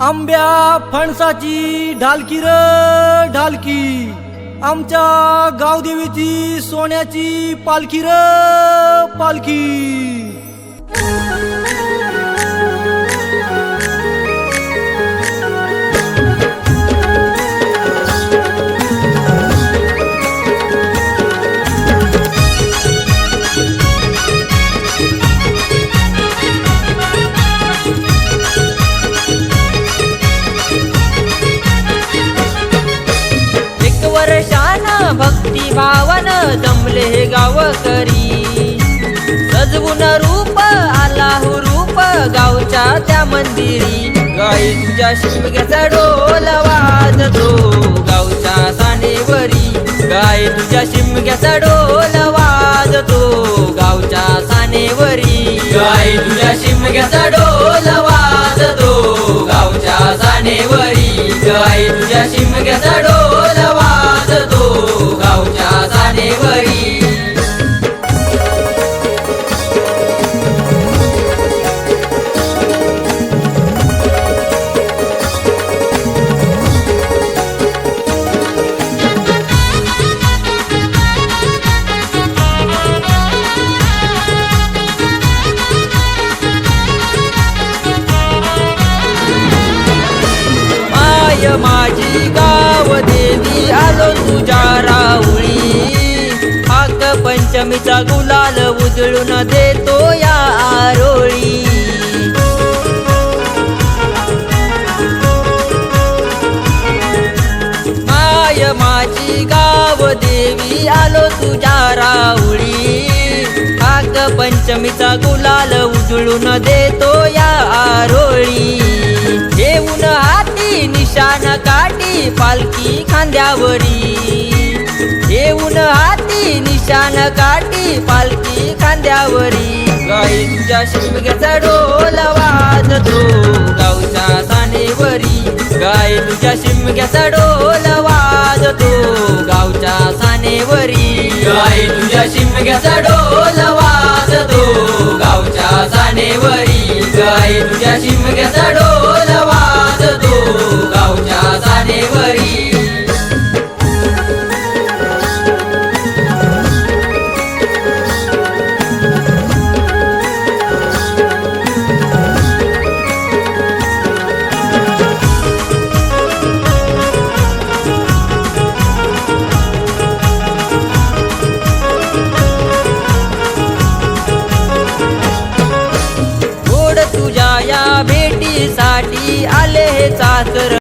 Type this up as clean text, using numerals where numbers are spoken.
आंब्या फणसाची ढालकी र ढालकी, आमच्या गावदेवीची सोन्याची पालखी र पालखी। भक्ती भावन जमले हे गावकरी, सजवून रूप आला रूप गावच्या त्या मंदिरी। गाई तुझ्या शिमग्याचा ढोल वाजतो गावच्या सानेवरी, गाई तुझ्या शिमग्याचा ढोल वाजतो गावच्या सानेवरी, गाई तुझ्या शिमग्याचा ढोल वाजतो गावच्या सानेवरी, गाई तुझ्या शिमग्याचा ढोल वाजतो गावच्या सानेवरी। माय माझी गाव देवी आलो तुझ्या राऊळी, हाक पंचमीचा गुलाल उजळून देतो या आरोळी। माय माझी गाव देवी आलो तुझ्या राऊळी, हाक पंचमीचा गुलाल उजळून देतो या आरोळी। घेऊन हाती निशाण काठी पालखी खांद्यावरी, घेऊन हाती निशाण काठी पालखी खांद्यावरी। गाई तुझ्या शिमग्याचा ढोल वाजतो गावच्या सानेवरी, गाई तुझ्या शिमग्याचा ढोल वाजतो गावच्या सानेवरी, गाई तुझ्या शिमग्याचा ढोल वाजतो गावच्या सानेवरी, गाई तुझ्या शिमग्याचा ढोल वाजतो गावच्या सानेवरी। तुझ्या या भेटीसाठी आले हे चाकर